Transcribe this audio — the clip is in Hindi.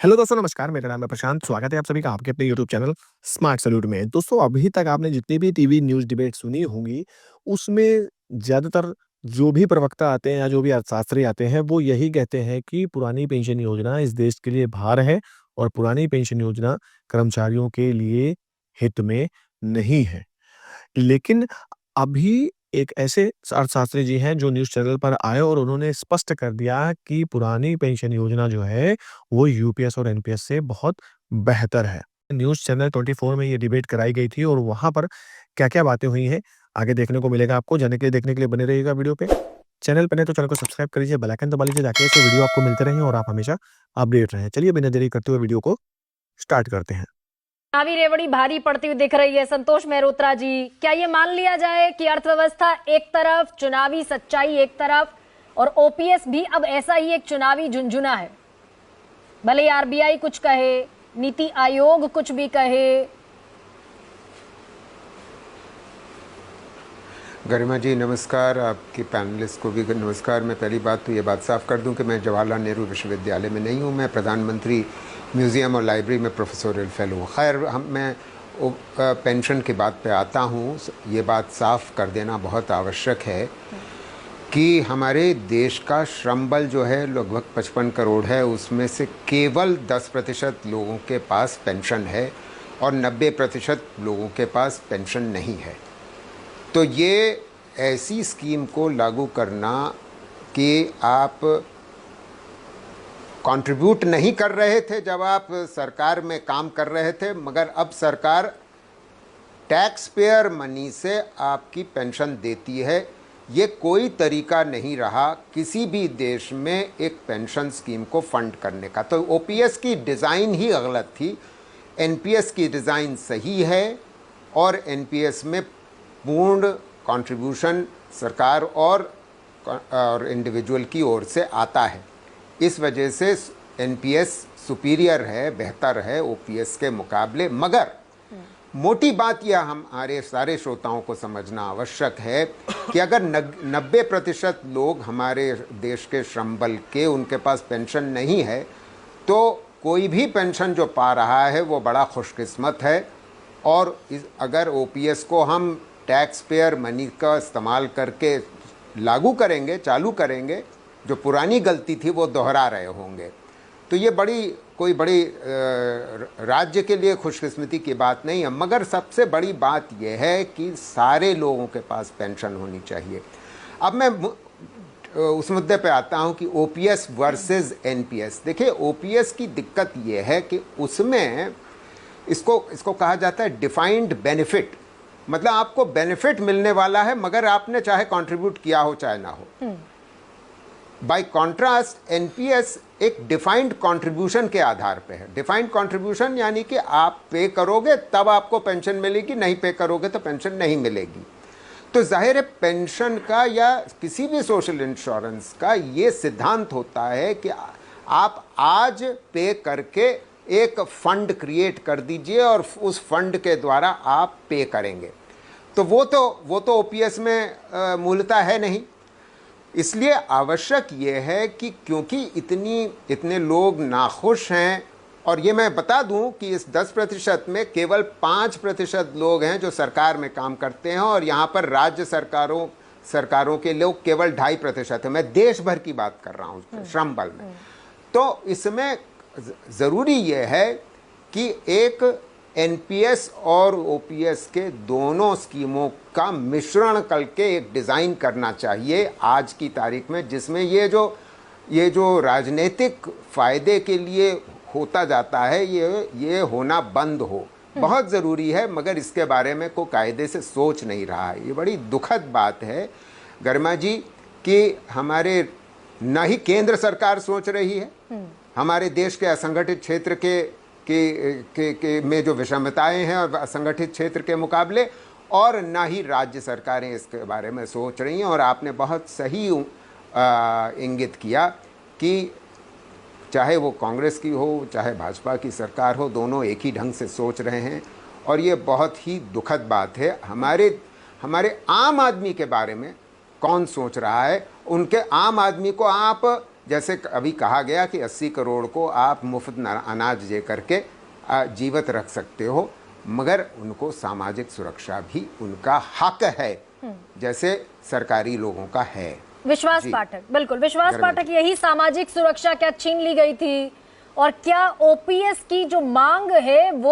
हेलो दोस्तों नमस्कार, मेरा नाम है प्रशांत। स्वागत है आप सभी का आपके अपने यूट्यूब चैनल स्मार्ट सैल्यूट में। दोस्तों अभी तक आपने जितनी भी टीवी न्यूज़ डिबेट सुनी होंगी, उसमें ज़्यादातर जो भी प्रवक्ता आते हैं या जो भी अर्थशास्त्री आते हैं, वो यही कहते हैं कि पुरानी पेंशन योजना इस देश के लिए भार है और पुरानी पेंशन योजना कर्मचारियों के लिए हित में नहीं है। लेकिन अभी एक ऐसे अर्थशास्त्री जी हैं जो न्यूज़ चैनल पर आए और उन्होंने स्पष्ट कर दिया कि पुरानी पेंशन योजना जो है, वो यूपीएस और एनपीएस से बहुत बेहतर है। न्यूज़ चैनल 24 में ये डिबेट कराई गई थी और वहाँ पर क्या-क्या बातें हुई हैं, आगे देखने को मिलेगा आपको। जानने के लिए देखने के लिए बने रहिएगा वीडियो पे। चैनल पे नए तो चैनल को सब्सक्राइब कर लीजिए, बेल आइकन दबा लीजिए ताकि ऐसे वीडियो आपको मिलते रहें और आप हमेशा अपडेट रहें। चलिए बिना देरी करते हुए वीडियो को स्टार्ट करते हैं। चुनावी रेवड़ी भारी पड़ती हुई दिख रही है। संतोष मेहरोत्रा जी, क्या ये मान लिया जाए कि अर्थव्यवस्था एक तरफ, चुनावी सच्चाई एक तरफ और ओपीएस भी अब ऐसा ही एक चुनावी झुंझुना है? भले आरबीआई कुछ कहे, नीति आयोग कुछ भी कहे। गरिमा जी नमस्कार, आपके पैनलिस्ट को भी नमस्कार। मैं पहली बात तो ये बात साफ कर दूं कि मैं जवाहरलाल नेहरू विश्वविद्यालय में नहीं हूं, मैं प्रधानमंत्री म्यूज़ियम और लाइब्रेरी में प्रोफेसोरल फेलो हूँ। खैर मैं पेंशन की बात पे आता हूँ। ये बात साफ कर देना बहुत आवश्यक है कि हमारे देश का श्रम बल जो है लगभग 55 करोड़ है, उसमें से केवल 10% लोगों के पास पेंशन है और 90% लोगों के पास पेंशन नहीं है। तो ये ऐसी स्कीम को लागू करना कि आप कंट्रीब्यूट नहीं कर रहे थे जब आप सरकार में काम कर रहे थे, मगर अब सरकार टैक्स पेयर मनी से आपकी पेंशन देती है, ये कोई तरीका नहीं रहा किसी भी देश में एक पेंशन स्कीम को फंड करने का। तो ओपीएस की डिज़ाइन ही गलत थी, एनपीएस की डिज़ाइन सही है और एनपीएस में पूर्ण कंट्रीब्यूशन सरकार और इंडिविजुअल की ओर से आता है। इस वजह से एनपीएस सुपीरियर है, बेहतर है ओपीएस के मुकाबले। मगर मोटी बात यह हमारे सारे श्रोताओं को समझना आवश्यक है कि अगर 90% लोग हमारे देश के श्रम बल के उनके पास पेंशन नहीं है, तो कोई भी पेंशन जो पा रहा है वो बड़ा खुशकिस्मत है। और अगर ओपीएस को हम टैक्स पेयर मनी का इस्तेमाल करके लागू करेंगे, चालू करेंगे, जो पुरानी गलती थी वो दोहरा रहे होंगे। तो ये कोई बड़ी राज्य के लिए खुशकिस्मती की बात नहीं है। मगर सबसे बड़ी बात यह है कि सारे लोगों के पास पेंशन होनी चाहिए। अब मैं उस मुद्दे पे आता हूँ कि ओपीएस वर्सेस एनपीएस। देखिए, ओपीएस की दिक्कत ये है कि उसमें इसको कहा जाता है डिफाइंड बेनिफिट, मतलब आपको बेनिफिट मिलने वाला है मगर आपने चाहे कंट्रीब्यूट किया हो चाहे ना हो। बाय कॉन्ट्रास्ट एनपीएस एक डिफाइंड कंट्रीब्यूशन के आधार पे है। डिफाइंड कंट्रीब्यूशन यानी कि आप पे करोगे तब आपको पेंशन मिलेगी, नहीं पे करोगे तो पेंशन नहीं मिलेगी। तो जाहिर है पेंशन का या किसी भी सोशल इंश्योरेंस का ये सिद्धांत होता है कि आप आज पे करके एक फंड क्रिएट कर दीजिए और उस फंड के द्वारा आप पे करेंगे। तो वो तो ओपीएस में मूलतः है नहीं। इसलिए आवश्यक ये है कि क्योंकि इतने लोग नाखुश हैं, और ये मैं बता दूं कि इस 10% में केवल 5% लोग हैं जो सरकार में काम करते हैं और यहाँ पर राज्य सरकारों के लोग केवल 2.5% है। मैं देश भर की बात कर रहा हूँ श्रम बल में। तो इसमें ज़रूरी यह है कि एक एनपीएस और ओपीएस के दोनों स्कीमों का मिश्रण करके एक डिज़ाइन करना चाहिए आज की तारीख में, जिसमें ये जो राजनीतिक फ़ायदे के लिए होता जाता है ये होना बंद हो। बहुत ज़रूरी है, मगर इसके बारे में कोई कायदे से सोच नहीं रहा है। ये बड़ी दुखद बात है गरिमा जी कि हमारे न ही केंद्र सरकार सोच रही है हमारे देश के असंगठित क्षेत्र के में जो विषमताएं हैं और असंगठित क्षेत्र के मुकाबले, और ना ही राज्य सरकारें इसके बारे में सोच रही हैं। और आपने बहुत सही इंगित किया कि चाहे वो कांग्रेस की हो चाहे भाजपा की सरकार हो, दोनों एक ही ढंग से सोच रहे हैं और ये बहुत ही दुखद बात है। हमारे आम आदमी के बारे में कौन सोच रहा है? उनके आम आदमी को आप जैसे अभी कहा गया कि 80 करोड़ को आप मुफ्त अनाज दे करके जीवित रख सकते हो, मगर उनको सामाजिक सुरक्षा भी उनका हक है जैसे सरकारी लोगों का है। विश्वास पाठक, बिल्कुल विश्वास पाठक, यही सामाजिक सुरक्षा क्या छीन ली गई थी? और क्या ओपीएस की जो मांग है वो